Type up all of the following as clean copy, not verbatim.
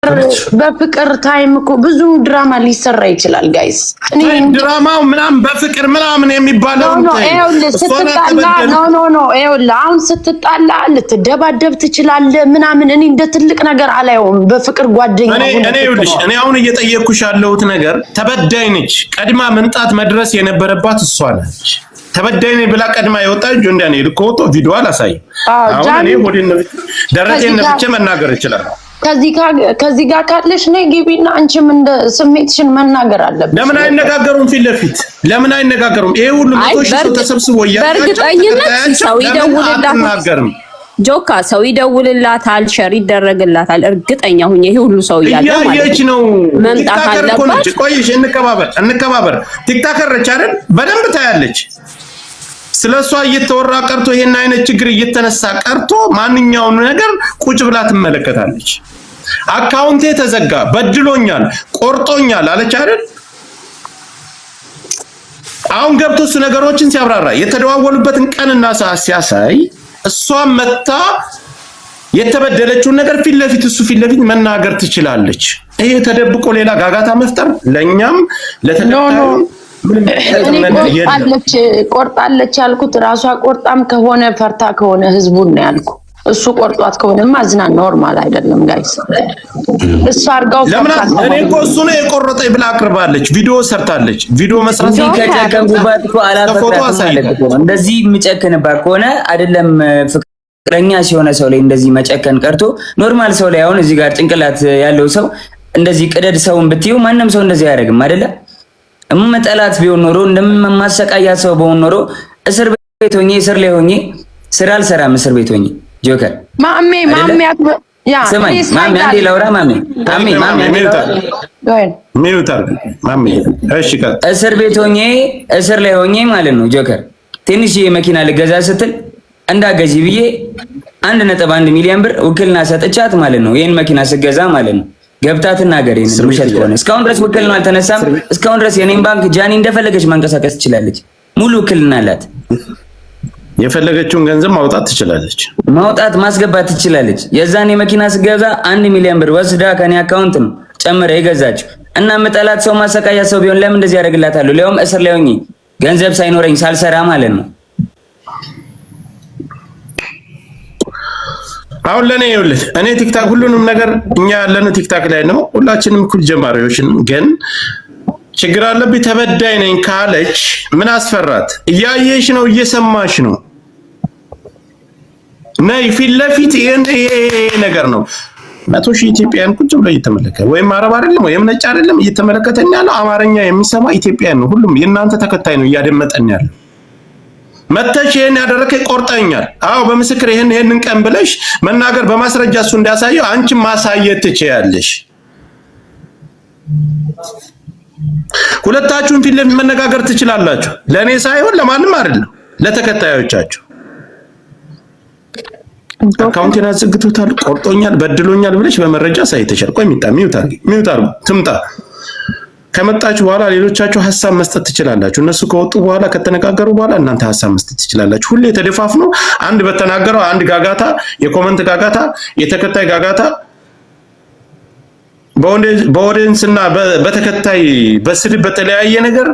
በፍቅር ታይም እኮ ብዙ ድራማ ሊሰራ ይችላል ጋይስ። እኔ ድራማው ምናምን በፍቅር ምናምን የሚባለው ኖ አሁን ስትጣላ ልትደባደብ ትችላለህ ምናምን። እኔ እንደ ትልቅ ነገር አላየውም። በፍቅር ጓደኛ እኔ አሁን እየጠየቅኩሽ ያለሁት ነገር ተበዳይ ነች። ቀድማ መምጣት መድረስ የነበረባት እሷ ነች። ተበዳይ ነኝ ብላ ቀድማ የወጣች ጆንዳኔ ልኮቶ ቪዲዮ አላሳይ። አሁን እኔ ሆዴን ደረቴን ነፍቼ መናገር ይችላል። ከዚህ ጋር ካለሽ ነይ ግቢና አንቺም እንደ ስሜትሽን መናገር አለብሽ። ለምን አይነጋገሩም? ፊት ለፊት ለምን አይነጋገሩም? ይሄ ሁሉ መቶሽ ሰው ተሰብስቦ በእርግጠኝነት ሰው ይደውልላታል። ጆካ ሰው ይደውልላታል፣ ሸር ይደረግላታል። እርግጠኛ ሁኜ ይሄ ሁሉ ሰው እያለ ማለት ነው መምጣት አለባት። ቆይሽ እንከባበር። ቲክታከር ነች አይደል? በደንብ ታያለች። ስለሷ እየተወራ ቀርቶ ይሄን አይነት ችግር እየተነሳ ቀርቶ ማንኛውም ነገር ቁጭ ብላ ትመለከታለች። አካውንቴ ተዘጋ፣ በድሎኛል፣ ቆርጦኛል አለች አይደል? አሁን ገብቶ እሱ ነገሮችን ሲያብራራ የተደዋወሉበትን ቀንና ሰዓት ሲያሳይ እሷም መታ የተበደለችውን ነገር ፊት ለፊት መናገር ትችላለች። ይሄ ተደብቆ ሌላ ጋጋታ መፍጠር ለኛም ለተከታዩ ቆርጣለች ያልኩት ራሷ ቆርጣም ከሆነ ፈርታ ከሆነ ህዝቡን ነው ያልኩ። እሱ ቆርጧት ከሆነማ አዝናን ኖርማል አይደለም ጋይስ። እሱ አርጋው እኔ እኮ እሱ ነው የቆረጠኝ ብላ አቅርባለች። ቪዲዮ ሰርታለች። ቪዲዮ መስራት ከጨከንኩባት እኮ አላፈታም። እንደዚህ የምጨክንባት ከሆነ አይደለም ፍቅረኛ ሲሆነ ሰው ላይ እንደዚህ መጨከን ቀርቶ ኖርማል ሰው ላይ አሁን እዚህ ጋር ጭንቅላት ያለው ሰው እንደዚህ ቅደድ ሰውን ብትዩ ማንም ሰው እንደዚህ አያደርግም አይደለ? እመጠላት ቢሆን ኖሮ እንደማሰቃያ ሰው በሆን ኖሮ እስር ቤት ሆኜ እስር ላይ ሆኜ ስራ አልሰራም። እስር ቤት ሆኜ ጆከር ማሜ አንዴ ላውራ ማሜ እሺ እስር ቤት ሆኜ እስር ላይ ሆኜ ማለት ነው ጆከር ትንሽ የመኪና ልገዛ ስትል እንዳገዢ ብዬ 1.1 ሚሊዮን ብር ውክልና ሰጥቻት ማለት ነው። ይሄን መኪና ስገዛ ማለት ነው ገብታ ትናገር። ይሄን ውሸት ከሆነ እስካሁን ድረስ ውክልና አልተነሳም። እስካሁን ድረስ የኔን ባንክ ጃኒ እንደፈለገች ማንቀሳቀስ ትችላለች። ሙሉ ውክልና አላት። የፈለገችውን ገንዘብ ማውጣት ትችላለች። ማስገባት ትችላለች። የዛን የመኪና ስገዛ 1 ሚሊዮን ብር ወስዳ ከኔ አካውንት ነው ጨምረ የገዛችው። እና መጠላት ሰው ማሰቃያ ሰው ቢሆን ለምን እንደዚህ ያደርግላታለሁ? ለውም እስር ላይ ሆኜ ገንዘብ ሳይኖረኝ ሳልሰራ ማለት ነው። አሁን ለኔ ይኸውልህ እኔ ቲክታክ ሁሉንም ነገር እኛ ያለነው ቲክታክ ላይ ነው። ሁላችንም እኩል ጀማሪዎችን ግን ችግር አለብኝ ተበዳይ ነኝ ካለች ምን አስፈራት? እያየሽ ነው፣ እየሰማሽ ነው። ነይ ፊት ለፊት ይሄ ነገር ነው። 100,000 ኢትዮጵያን ቁጭ ብሎ እየተመለከተ ወይም አረብ አይደለም ወይም ነጭ አይደለም እየተመለከተኝ ያለው አማርኛ የሚሰማ ኢትዮጵያን ነው። ሁሉም የእናንተ ተከታይ ነው እያደመጠኝ ያለው። መተሽ ይሄን ያደረከኝ ቆርጠኛል። አዎ በምስክር ይሄንን ቀን ብለሽ መናገር በማስረጃ እሱ እንዲያሳየው አንቺ ማሳየት ትችያለሽ። ሁለታችሁም ፊት ለፊት መነጋገር ትችላላችሁ። ለኔ ሳይሆን ለማንም አይደለም፣ ለተከታዮቻችሁ። አካውንቴን አዘግቶታል፣ ቆርጦኛል፣ በድሎኛል ብለሽ በመረጃ ሳይተሻል። ቆይ ሚውት አርጉ ትምጣ። ከመጣችሁ በኋላ ሌሎቻችሁ ሐሳብ መስጠት ትችላላችሁ። እነሱ ከወጡ በኋላ ከተነጋገሩ በኋላ እናንተ ሐሳብ መስጠት ትችላላችሁ። ሁሌ ተደፋፍኖ አንድ በተናገረው አንድ ጋጋታ፣ የኮመንት ጋጋታ፣ የተከታይ ጋጋታ በኦዲየንስና በተከታይ በስድብ በተለያየ ነገር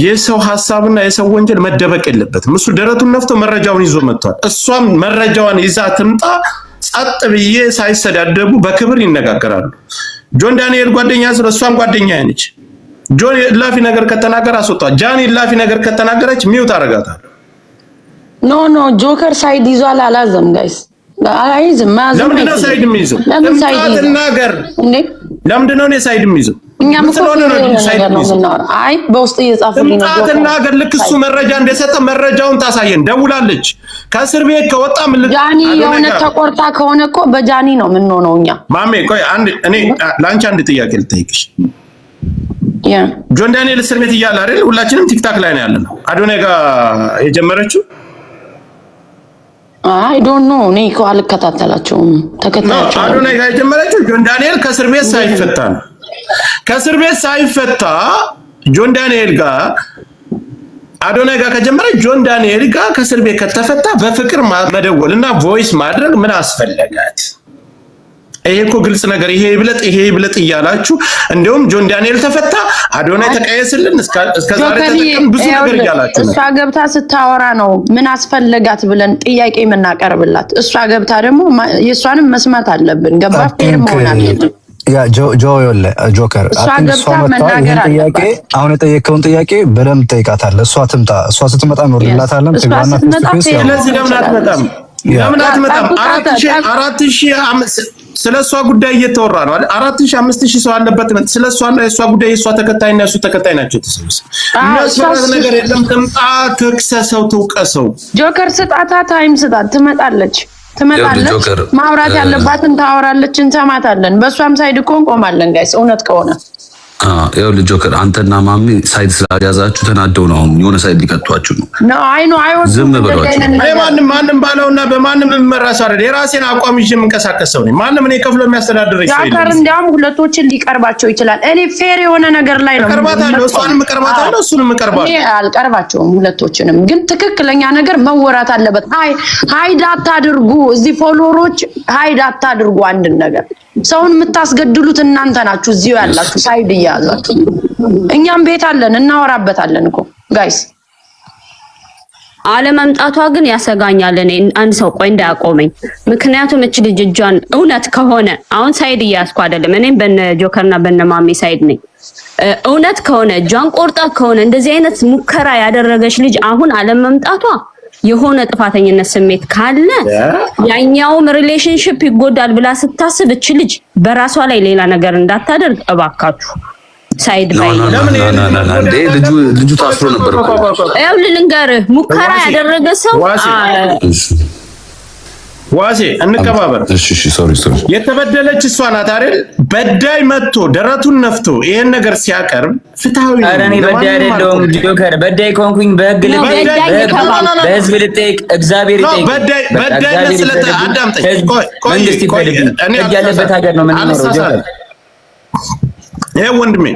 የሰው ሐሳብና የሰው ወንጀል መደበቅ የለበትም። እሱ ደረቱን ነፍቶ መረጃውን ይዞ መጥቷል። እሷም መረጃዋን ይዛ ትምጣ። ጸጥ ብዬ ሳይሰዳደቡ በክብር ይነጋገራሉ። ጆን ዳንኤል ጓደኛ ስለ እሷም ጓደኛ ነች። ጆን ላፊ ነገር ከተናገረ አስወጣ። ጃኒ ላፊ ነገር ከተናገረች ሚውት አረጋታለሁ። ኖ ጆከር ሳይድ ይዟል አላዘም ጋይስ አይዝም ማዘም። ለምንድን ነው ሳይድ የሚይዘው? ለምን ሳይድ እናገር እንዴ? ለምንድን ነው ሳይድ የሚይዘው? እኛም እኮ አይ በውስጥ እየጻፉልኝ ነው። እናገር ልክ እሱ መረጃ እንደሰጠ መረጃውን ታሳየን። ደውላለች ከእስር ቤት ከወጣ ምን ጃኒ የሆነ ተቆርጣ ከሆነ እኮ በጃኒ ነው የምንሆነው እኛ። ማሜ ቆይ እኔ ላንቺ አንድ ጥያቄ ልጠይቅሽ። ጆን ዳንኤል እስር ቤት እያለ አይደል ሁላችንም ቲክታክ ላይ ነው ያለነው። አዶናይ ጋር የጀመረችው አይ ዶንት ኖ እኔ እኮ አልከታተላቸውም። ተከታተላቸው አዶናይ ጋር የጀመረችው ጆን ዳንኤል ከእስር ቤት ሳይፈታ ነው። ከእስር ቤት ሳይፈታ ጆን ዳንኤል ጋር አዶናይ ጋር ከጀመረ ጆን ዳንኤል ጋር ከእስር ቤት ከተፈታ በፍቅር መደወልና ቮይስ ማድረግ ምን አስፈለጋት? ይሄ እኮ ግልጽ ነገር ይሄ ይብለጥ እያላችሁ እንደውም ጆን ዳንኤል ተፈታ አዶናይ ተቀየስልን እስከ ዛሬ ተጠቀም ብዙ ነገር እያላችሁ ነው። እሷ ገብታ ስታወራ ነው ምን አስፈልጋት ብለን ጥያቄ የምናቀርብላት። እሷ ገብታ ደግሞ የእሷንም መስማት አለብን። ገባ ፌር መሆን አለብን። ያ ጆከር አሁን የጠየቀውን ጥያቄ በደንብ ጠይቃታለህ። እሷ ትምጣ። እሷ ስትመጣ እንወርድላታለን። ትግባና ስለዚህ ለምን አትመጣም? 4000 ስለሷ ጉዳይ እየተወራ ነው አይደል? 4000 5000 ሰው አለበት። ስለሷና የሷ ጉዳይ የሷ ተከታይና የሱ ተከታይ ናቸው ተሰብስበው። የሚያስፈራራ ነገር የለም። ትምጣ፣ ትክሰሰው፣ ትውቀሰው። ጆከር ስጣታ ታይም ስጣት። ትመጣለች። ማውራት ያለባትን ታወራለች። እንሰማታለን። በሷም ሳይድ እኮ እንቆማለን ጋይስ። እውነት ከሆነ ያው ጆከር አንተና ማሚ ሳይድ ስላያዛችሁ ተናደው ነው የሆነ ሳይድ ሊቀጥቷችሁ ነው። ዝም ብሏችሁ ማንም ባለውና በማንም መራስ አይደል። የራሴን አቋም ይዤ የምንቀሳቀስ ሰው ነኝ። ማንም እኔ ከፍሎ የሚያስተዳድረኝ ሰው የለም። ጆከር እንዲያውም ሁለቶችን ሊቀርባቸው ይችላል። እኔ ፌር የሆነ ነገር ላይ ነው ቀርባታለሁ። እሷንም ቀርባታለሁ፣ እሱንም ቀርባታለሁ። እኔ አልቀርባቸውም ሁለቶችንም። ግን ትክክለኛ ነገር መወራት አለበት። ሃይድ አታድርጉ። እዚህ ፎሎወሮች ሃይድ አታድርጉ። አንድን ነገር ሰውን የምታስገድሉት እናንተ ናችሁ። እዚሁ ያላችሁ ሳይድ እያያዛችሁ። እኛም ቤት አለን እናወራበታለን እኮ ጋይስ። አለመምጣቷ ግን ያሰጋኛል። እኔ አንድ ሰው ቆይ እንዳያቆመኝ። ምክንያቱም እች ልጅ እጇን እውነት ከሆነ አሁን ሳይድ እያያዝኩ አይደለም። እኔም በነ ጆከርና በነ ማሜ ሳይድ ነኝ። እውነት ከሆነ እጇን ቆርጣ ከሆነ እንደዚህ አይነት ሙከራ ያደረገች ልጅ አሁን አለመምጣቷ የሆነ ጥፋተኝነት ስሜት ካለ ያኛውም ሪሌሽንሺፕ ይጎዳል ብላ ስታስብ እች ልጅ በራሷ ላይ ሌላ ነገር እንዳታደርግ እባካችሁ ሳይድ ባይ ልጁ ታስሮ ነበር እኮ ያው ልንገርህ ሙከራ ያደረገ ሰው ዋሴ እንከባበር። እሺ ሶሪ የተበደለች እሷ ናት አይደል? በዳይ መጥቶ ደረቱን ነፍቶ ይሄን ነገር ሲያቀርብ ፍትሃዊ ነው። አረኔ በዳይ አይደለም ጆከር። በዳይ ኮንኩኝ በህግ ልጠይቅ፣ በህዝብ ልጠይቅ፣ እግዚአብሔር ይጠይቅ። በዳይ ስለተ አዳምጠኝ። መንግስት ይፈልግ እኔ ያለበት ሀገር ነው ምን ነው ጆከር። ይሄ ወንድሜ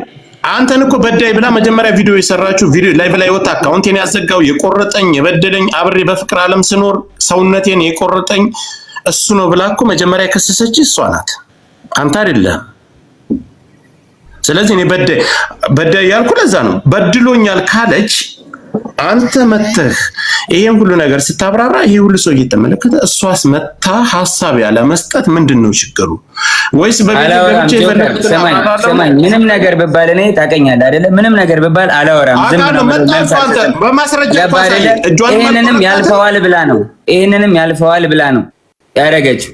አንተን እኮ በዳይ ብላ መጀመሪያ ቪዲዮ የሰራችው ቪዲዮ ላይ በላይ ወጣ። አካውንቴን ያዘጋው የቆረጠኝ የበደለኝ አብሬ በፍቅር ዓለም ስኖር ሰውነቴን የቆረጠኝ እሱ ነው ብላ እኮ መጀመሪያ የከሰሰች እሷ ናት፣ አንተ አይደለም። ስለዚህ እኔ በዳይ ያልኩ ለዛ ነው። በድሎኛል ካለች አንተ መተህ ይሄን ሁሉ ነገር ስታብራራ ይሄ ሁሉ ሰው እየተመለከተ እሷስ መታ ሐሳብ ያለ መስጠት ምንድነው ችግሩ? ወይስ በቤተክርስቲያን ይፈልጋል? ሰማኝ ምንም ነገር በባል እኔ ታቀኛለህ አይደለ? ምንም ነገር በባል አላወራም። ዝም ነው በማስረጃ ይሄንንም ያልፈዋል ብላ ነው ያረገችው።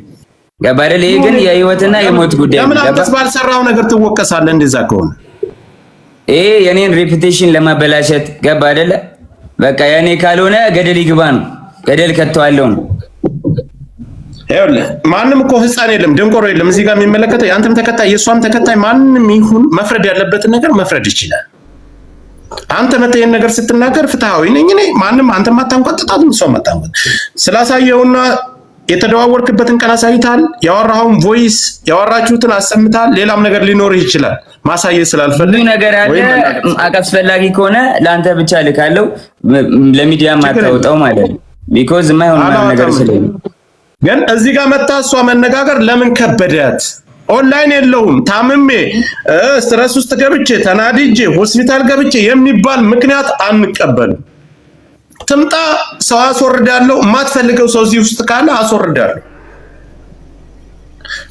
ገባህ? ይሄ ግን የህይወትና የሞት ጉዳይ ነው። ለምን አንተስ ባልሰራው ነገር ትወቀሳለህ? እንደዛ ከሆነ ይሄ የኔን ሬፑቴሽን ለማበላሸት ገባህ አይደለ? በቃ የኔ ካልሆነ ገደል ይግባ ነው። ገደል ከተዋለው ነው። ይኸውልህ ማንም እኮ ህፃን የለም ደንቆሮ የለም እዚህ ጋር የሚመለከተው የአንተም ተከታይ የሷም ተከታይ ማንም ይሁን መፍረድ ያለበትን ነገር መፍረድ ይችላል። አንተ መተየን ነገር ስትናገር ፍትሃዊ ነኝ እኔ ማንም አንተ ማታንቆጥጣትም ሰው ማታንቆጥ ስላሳየውና የተደዋወርክበትን ቀን አሳይታል። ያወራውን ቮይስ ያወራችሁትን አሰምታል። ሌላም ነገር ሊኖርህ ይችላል ማሳየት ስላልፈልግ ነገር አለ። አስፈላጊ ከሆነ ለአንተ ብቻ ልካለው ለሚዲያ ማታወጣው ማለት ነው። ቢኮዝ የማይሆን ነገር ስለሆነ ግን እዚህ ጋር መታ እሷ መነጋገር ለምን ከበዳት? ኦንላይን የለውም ታምሜ ስትረስ ውስጥ ገብቼ ተናድጄ ሆስፒታል ገብቼ የሚባል ምክንያት አንቀበልም። ትምጣ፣ ሰው አስወርዳለሁ። የማትፈልገው ሰው እዚህ ውስጥ ካለ አስወርዳለሁ።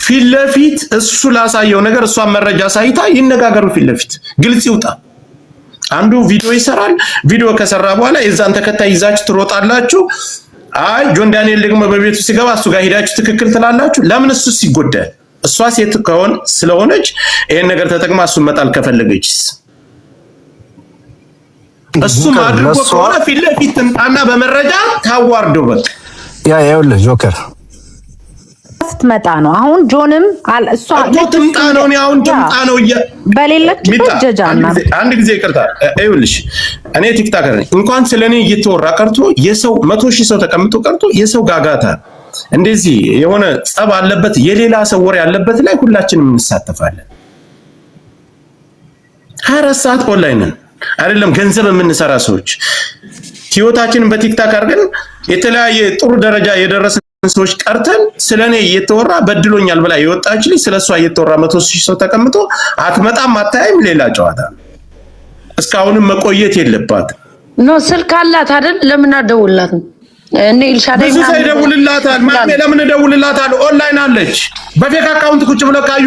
ፊት ለፊት እሱ ላሳየው ነገር እሷን መረጃ ሳይታ ይነጋገሩ። ፊት ለፊት ግልጽ ይውጣ። አንዱ ቪዲዮ ይሰራል። ቪዲዮ ከሰራ በኋላ የዛን ተከታይ ይዛችሁ ትሮጣላችሁ። አይ ጆን ዳንኤል ደግሞ በቤቱ ሲገባ እሱ ጋር ሄዳችሁ ትክክል ትላላችሁ። ለምን እሱ ሲጎዳል? እሷ ሴት ከሆነ ስለሆነች ይሄን ነገር ተጠቅማ እሱን መጣል ከፈለገችስ እሱ ማድረግ ከሆነ ፊት ለፊት ትምጣና በመረጃ ታዋርደው። በቃ ይኸውልህ ጆከር ስትመጣ ነው። አሁን ጆንም እሷ ትምጣ ነው አሁን ትምጣ ነው በሌለችበት ጀጃና አንድ ጊዜ ይቅርታ። ይኸውልሽ እኔ ቲክታከር ነኝ። እንኳን ስለኔ እየተወራ ቀርቶ የሰው 100,000 ሰው ተቀምጦ ቀርቶ የሰው ጋጋታ እንደዚህ የሆነ ጸብ አለበት የሌላ ሰው ወሬ ያለበት ላይ ሁላችንም እንሳተፋለን። 24 ሰዓት ኦንላይን ነን አይደለም ገንዘብ የምንሰራ ሰዎች ህይወታችንን በቲክታክ አድርገን የተለያየ ጥሩ ደረጃ የደረሰ ሰዎች ቀርተን ስለኔ እየተወራ በድሎኛል ብላ የወጣች ልጅ ስለሷ እየተወራ 100,000 ሰው ተቀምጦ አትመጣም አታይም። ሌላ ጨዋታ። እስካሁንም መቆየት የለባትም። ኖ ስልክ አላት አይደል? ለምን አደውልላትም? እኔ ኢልሻዳይ ብዙ ሰው ይደውልላታል። ማሜ ለምን እደውልላታለሁ? ኦንላይን አለች። በፌክ አካውንት ቁጭ ብለው ካዩ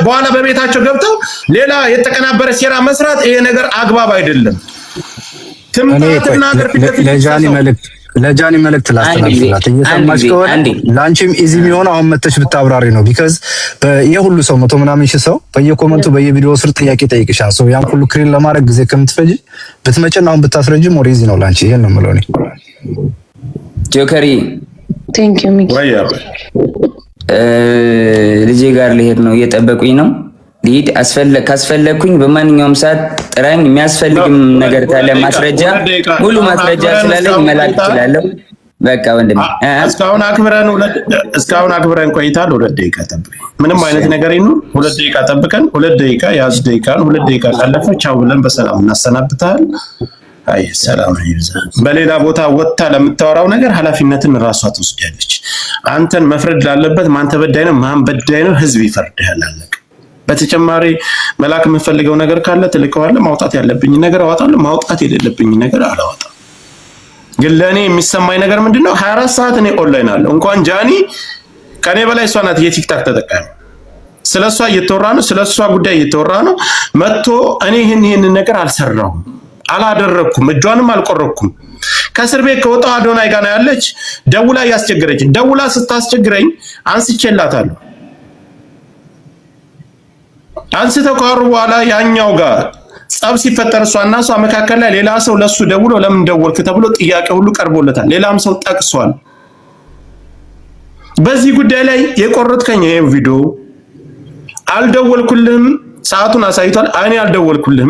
በኋላ በቤታቸው ገብተው ሌላ የተቀናበረ ሴራ መስራት ይሄ ነገር አግባብ አይደለም። ትምጣትና ነገር ለጃኒ መልእክት ላስተላልፍላት። እየሰማሽ ከሆነ ላንቺም ኢዚ የሚሆነው አሁን መተሽ ብታብራሪ ነው። ቢካዝ የሁሉ ሰው 100 ምናምን ሺህ ሰው በየኮመንቱ በየቪዲዮ ስር ጥያቄ ጠይቅሻል። ሰው ያን ሁሉ ክሪን ለማድረግ ጊዜ ከምትፈጅ ብትመጪና አሁን ብታስረጂ ሞር ኢዚ ነው ላንቺ። ይሄን ነው የምለው እኔ። ጆከሪ ቴንክ ዩ ሚኪ። ልጄ ጋር ልሄድ ነው፣ እየጠበቁኝ ነው። ልሂድ። ካስፈለግኩኝ በማንኛውም ሰዓት ጥራኝ። የሚያስፈልግም ነገር ካለ ማስረጃ፣ ሙሉ ማስረጃ ስላለኝ መላክ እችላለሁ። በቃ ወንድሜ እስካሁን አክብረን ቆይታል። 2 ደቂቃ ጠብቀኝ። ምንም አይነት ነገር ይኑር 2 ደቂቃ ጠብቀን 2 ደቂቃ ያዝ ደቂቃን 2 ደቂቃ ካለፈ ቻው ብለን በሰላም እናሰናብታለን። አይ ሰላም ይብዛ። በሌላ ቦታ ወጥታ ለምታወራው ነገር ኃላፊነትን ራሷ ትወስዳለች። አንተን መፍረድ ላለበት ማን ተበዳይ ነው ማን በዳይ ነው ህዝብ ይፈርድሃል። አለቀ። በተጨማሪ መላክ የምፈልገው ነገር ካለ ትልከዋለህ። ማውጣት ያለብኝ ነገር አወጣለሁ፣ ማውጣት የሌለብኝ ነገር አላወጣም። ግን ለኔ የሚሰማኝ ነገር ምንድነው 24 ሰዓት እኔ ኦንላይን አለው። እንኳን ጃኒ ከኔ በላይ እሷ ናት የቲክታክ ተጠቃሚ። ስለሷ እየተወራ ነው፣ ስለሷ ጉዳይ እየተወራ ነው። መጥቶ እኔ ይሄን ነገር አልሰራሁም አላደረኩም እጇንም አልቆረኩም። ከእስር ቤት ከወጣው አዶናይ ጋር ነው ያለች። ደውላ ያስቸገረች። ደውላ ስታስቸግረኝ አንስቼላታለሁ። አንስተው ካወሩ በኋላ ያኛው ጋር ጸብ ሲፈጠር እሷና እሷ መካከል ላይ ሌላ ሰው ለሱ ደውሎ ለምን ደወልክ ተብሎ ጥያቄ ሁሉ ቀርቦለታል። ሌላም ሰው ጠቅሷል። በዚህ ጉዳይ ላይ የቆረጥከኝ ይሄን ቪዲዮ አልደወልኩልህም፣ ሰዓቱን አሳይቷል። እኔ አልደወልኩልህም